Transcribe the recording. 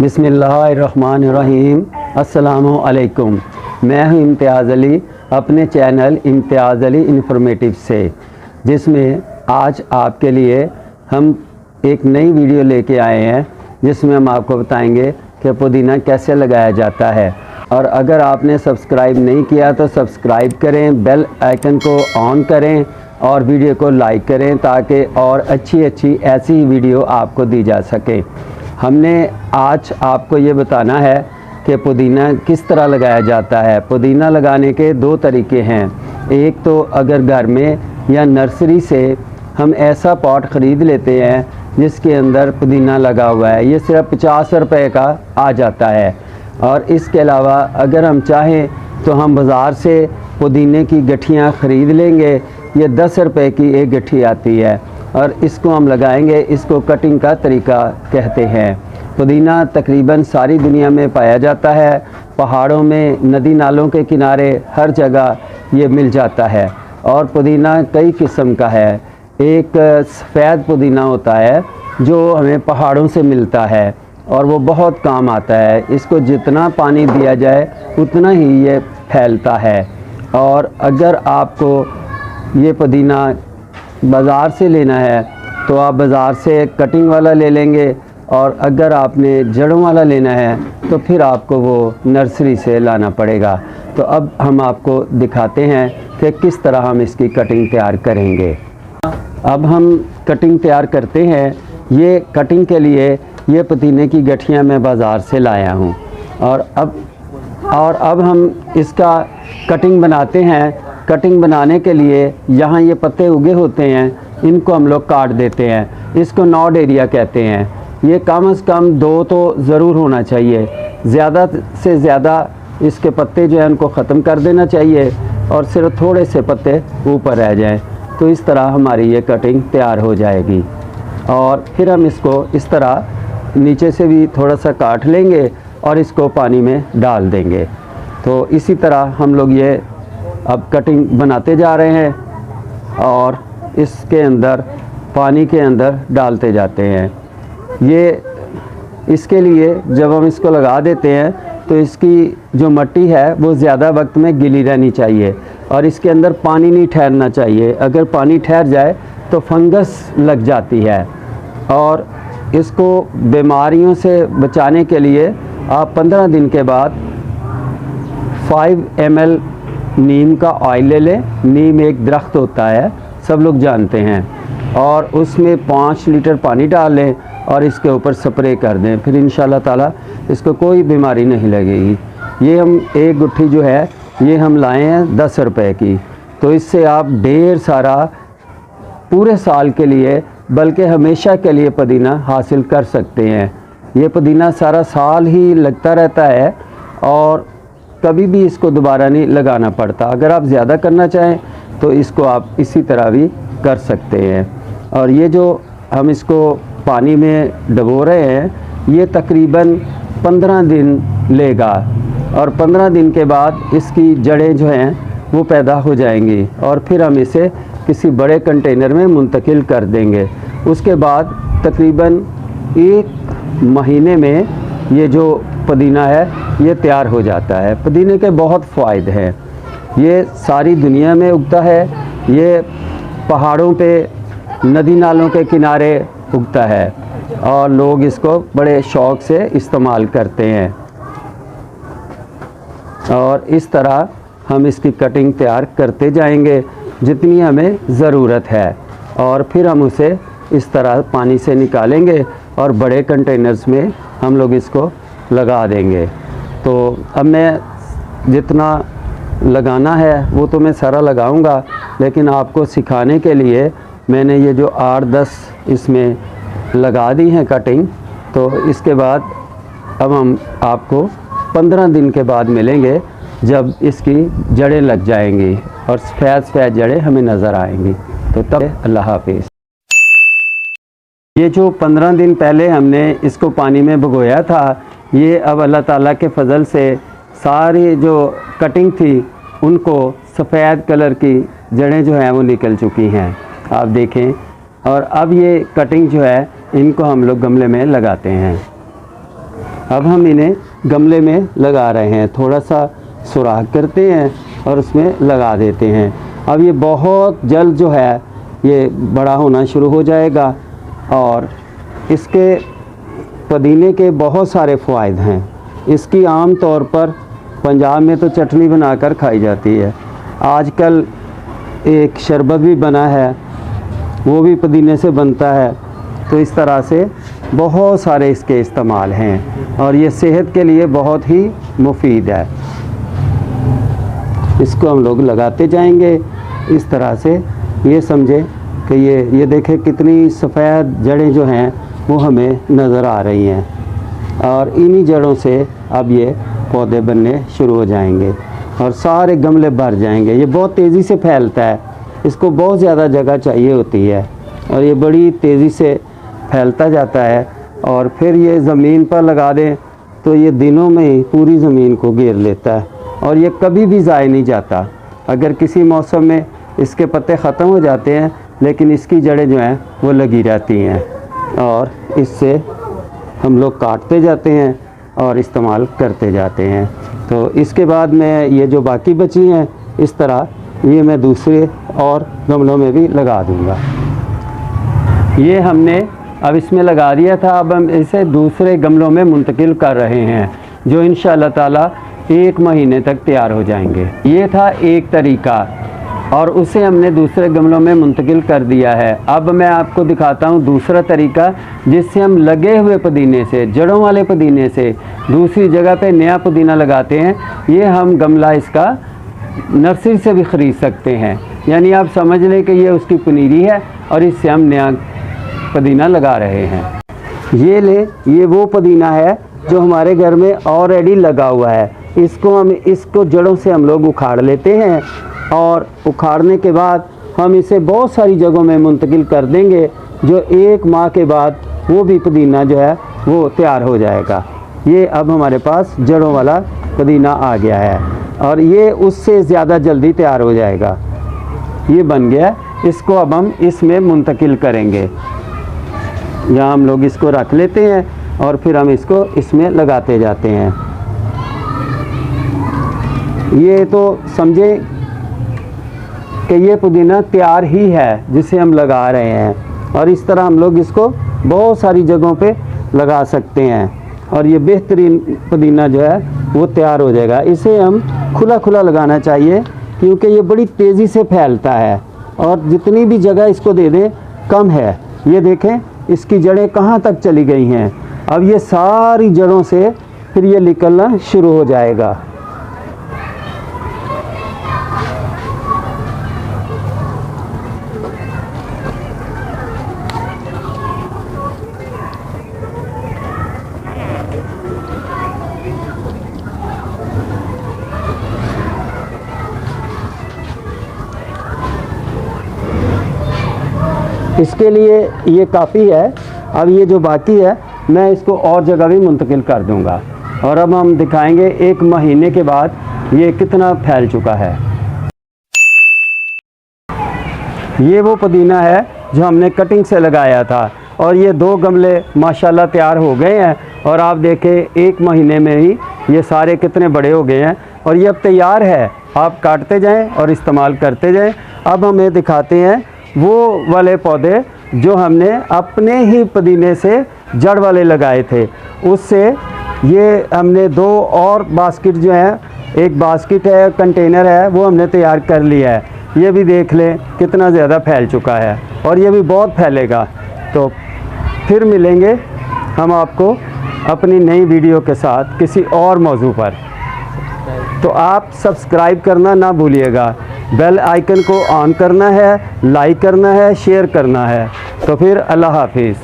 बिस्मिल्लाहिर्रहमानिर्रहीम। अस्सलामु अलैकुम। मैं हूं इम्तियाज़ अली अपने चैनल इम्तियाज़ अली इन्फॉर्मेटिव से, जिसमें आज आपके लिए हम एक नई वीडियो लेके आए हैं जिसमें हम आपको बताएंगे कि पुदीना कैसे लगाया जाता है। और अगर आपने सब्सक्राइब नहीं किया तो सब्सक्राइब करें, बेल आइकन को ऑन करें और वीडियो को लाइक करें ताकि और अच्छी ऐसी ही वीडियो आपको दी जा सके। हमने आज आपको ये बताना है कि पुदीना किस तरह लगाया जाता है। पुदीना लगाने के दो तरीके हैं। एक तो अगर घर में या नर्सरी से हम ऐसा पॉट ख़रीद लेते हैं जिसके अंदर पुदीना लगा हुआ है, ये सिर्फ 50 रुपए का आ जाता है। और इसके अलावा अगर हम चाहें तो हम बाज़ार से पुदीने की गठियाँ ख़रीद लेंगे। ये 10 रुपए की एक गठ्ठी आती है और इसको हम लगाएंगे। इसको कटिंग का तरीका कहते हैं। पुदीना तकरीबन सारी दुनिया में पाया जाता है। पहाड़ों में, नदी नालों के किनारे, हर जगह ये मिल जाता है। और पुदीना कई किस्म का है। एक सफ़ेद पुदीना होता है जो हमें पहाड़ों से मिलता है और वो बहुत काम आता है। इसको जितना पानी दिया जाए उतना ही ये फैलता है। और अगर आपको ये पुदीना बाज़ार से लेना है तो आप बाज़ार से कटिंग वाला ले लेंगे, और अगर आपने जड़ों वाला लेना है तो फिर आपको वो नर्सरी से लाना पड़ेगा। तो अब हम आपको दिखाते हैं कि किस तरह हम इसकी कटिंग तैयार करेंगे। अब हम कटिंग तैयार करते हैं। ये कटिंग के लिए ये पुदीने की गठियाँ मैं बाज़ार से लाया हूँ और अब हम इसका कटिंग बनाते हैं। कटिंग बनाने के लिए यहाँ ये पत्ते उगे होते हैं, इनको हम लोग काट देते हैं। इसको नॉड एरिया कहते हैं। ये कम से कम 2 तो ज़रूर होना चाहिए। ज़्यादा से ज़्यादा इसके पत्ते जो हैं उनको ख़त्म कर देना चाहिए और सिर्फ थोड़े से पत्ते ऊपर रह जाएं। तो इस तरह हमारी ये कटिंग तैयार हो जाएगी। और फिर हम इसको इस तरह नीचे से भी थोड़ा सा काट लेंगे और इसको पानी में डाल देंगे। तो इसी तरह हम लोग ये अब कटिंग बनाते जा रहे हैं और इसके अंदर पानी के अंदर डालते जाते हैं। ये इसके लिए जब हम इसको लगा देते हैं तो इसकी जो मिट्टी है वो ज़्यादा वक्त में गिली रहनी चाहिए और इसके अंदर पानी नहीं ठहरना चाहिए। अगर पानी ठहर जाए तो फंगस लग जाती है। और इसको बीमारियों से बचाने के लिए आप 15 दिन के बाद 5 ml नीम का ऑयल ले लें। नीम एक दरख्त होता है, सब लोग जानते हैं। और उसमें 5 लीटर पानी डाल लें और इसके ऊपर स्प्रे कर दें। फिर इंशाल्लाह ताला इसको कोई बीमारी नहीं लगेगी। ये हम एक गुट्ठी जो है ये हम लाए हैं 10 रुपए की। तो इससे आप ढेर सारा पूरे साल के लिए, बल्कि हमेशा के लिए पुदीना हासिल कर सकते हैं। ये पुदीना सारा साल ही लगता रहता है और कभी भी इसको दोबारा नहीं लगाना पड़ता। अगर आप ज़्यादा करना चाहें तो इसको आप इसी तरह भी कर सकते हैं। और ये जो हम इसको पानी में डबो रहे हैं ये तकरीबन 15 दिन लेगा और 15 दिन के बाद इसकी जड़ें जो हैं वो पैदा हो जाएंगी और फिर हम इसे किसी बड़े कंटेनर में मुंतकिल कर देंगे। उसके बाद तकरीबन 1 महीने में ये जो पुदीना है ये तैयार हो जाता है। पुदीने के बहुत फ़ायदे हैं। ये सारी दुनिया में उगता है। ये पहाड़ों पे, नदी नालों के किनारे उगता है और लोग इसको बड़े शौक़ से इस्तेमाल करते हैं। और इस तरह हम इसकी कटिंग तैयार करते जाएंगे जितनी हमें ज़रूरत है और फिर हम उसे इस तरह पानी से निकालेंगे और बड़े कंटेनर्स में हम लोग इसको लगा देंगे। तो अब मैं जितना लगाना है वो तो मैं सारा लगाऊंगा, लेकिन आपको सिखाने के लिए मैंने ये जो 8-10 इसमें लगा दी हैं कटिंग। तो इसके बाद अब हम आपको 15 दिन के बाद मिलेंगे जब इसकी जड़ें लग जाएंगी और सफ़ेद जड़ें हमें नज़र आएंगी। तो तब अल्लाह हाफिज़। ये जो 15 दिन पहले हमने इसको पानी में भिगोया था, ये अब अल्लाह ताला के फ़ज़ल से सारी जो कटिंग थी उनको सफ़ेद कलर की जड़ें जो हैं वो निकल चुकी हैं, आप देखें। और अब ये कटिंग जो है इनको हम लोग गमले में लगाते हैं। अब हम इन्हें गमले में लगा रहे हैं, थोड़ा सा सुराख करते हैं और उसमें लगा देते हैं। अब ये बहुत जल्द जो है ये बड़ा होना शुरू हो जाएगा और इसके पुदीने के बहुत सारे फ़वाइद हैं। इसकी आम तौर पर पंजाब में तो चटनी बनाकर खाई जाती है। आजकल एक शरबत भी बना है, वो भी पुदीने से बनता है। तो इस तरह से बहुत सारे इसके इस्तेमाल हैं और ये सेहत के लिए बहुत ही मुफीद है। इसको हम लोग लगाते जाएंगे इस तरह से। ये समझे कि ये देखें कितनी सफ़ेद जड़ें जो हैं वो हमें नज़र आ रही हैं और इन्हीं जड़ों से अब ये पौधे बनने शुरू हो जाएंगे और सारे गमले भर जाएंगे। ये बहुत तेज़ी से फैलता है, इसको बहुत ज़्यादा जगह चाहिए होती है और ये बड़ी तेज़ी से फैलता जाता है। और फिर ये ज़मीन पर लगा दें तो ये दिनों में ही पूरी ज़मीन को घेर लेता है और ये कभी भी ज़ाय नहीं जाता। अगर किसी मौसम में इसके पत्ते ख़त्म हो जाते हैं लेकिन इसकी जड़ें जो हैं वो लगी रहती हैं और इससे हम लोग काटते जाते हैं और इस्तेमाल करते जाते हैं। तो इसके बाद में ये जो बाकी बची हैं इस तरह ये मैं दूसरे और गमलों में भी लगा दूँगा। ये हमने अब इसमें लगा दिया था, अब हम इसे दूसरे गमलों में मुंतकिल कर रहे हैं जो इंशाअल्लाह ताला 1 महीने तक तैयार हो जाएंगे। ये था एक तरीका और उसे हमने दूसरे गमलों में मुंतकिल कर दिया है। अब मैं आपको दिखाता हूँ दूसरा तरीका जिससे हम लगे हुए पुदीने से, जड़ों वाले पुदीने से दूसरी जगह पे नया पुदीना लगाते हैं। ये हम गमला इसका नर्सरी से भी ख़रीद सकते हैं, यानी आप समझ लें कि ये उसकी पनीरी है और इससे हम नया पुदीना लगा रहे हैं। ये वो पुदीना है जो हमारे घर में ऑलरेडी लगा हुआ है। इसको जड़ों से हम लोग उखाड़ लेते हैं और उखाड़ने के बाद हम इसे बहुत सारी जगहों में मुंतकिल कर देंगे जो 1 माह के बाद वो भी पुदीना जो है वो तैयार हो जाएगा। ये अब हमारे पास जड़ों वाला पुदीना आ गया है और ये उससे ज़्यादा जल्दी तैयार हो जाएगा। ये बन गया, इसको अब हम इसमें मुंतकिल करेंगे। यहाँ हम लोग इसको रख लेते हैं और फिर हम इसको इसमें लगाते जाते हैं। ये तो समझे कि ये पुदीना तैयार ही है जिसे हम लगा रहे हैं और इस तरह हम लोग इसको बहुत सारी जगहों पे लगा सकते हैं और ये बेहतरीन पुदीना जो है वो तैयार हो जाएगा। इसे हम खुला खुला लगाना चाहिए क्योंकि ये बड़ी तेज़ी से फैलता है और जितनी भी जगह इसको दे दें कम है। ये देखें इसकी जड़ें कहाँ तक चली गई हैं। अब ये सारी जड़ों से फिर ये निकलना शुरू हो जाएगा। इसके लिए ये काफ़ी है। अब ये जो बाकी है मैं इसको और जगह भी मुंतकिल कर दूंगा और अब हम दिखाएंगे 1 महीने के बाद ये कितना फैल चुका है। ये वो पुदीना है जो हमने कटिंग से लगाया था और ये 2 गमले माशाल्लाह तैयार हो गए हैं और आप देखें 1 महीने में ही ये सारे कितने बड़े हो गए हैं और ये अब तैयार है। आप काटते जाएं और इस्तेमाल करते जाएं। अब हमें दिखाते हैं वो वाले पौधे जो हमने अपने ही पुदीने से जड़ वाले लगाए थे। उससे ये हमने 2 और बास्केट जो हैं, एक बास्केट है कंटेनर है वो हमने तैयार कर लिया है। ये भी देख लें कितना ज़्यादा फैल चुका है और ये भी बहुत फैलेगा। तो फिर मिलेंगे हम आपको अपनी नई वीडियो के साथ किसी और मौजू पर। तो आप सब्सक्राइब करना ना भूलिएगा, बेल आइकन को ऑन करना है, लाइक करना है, शेयर करना है। तो फिर अल्लाह हाफिज़।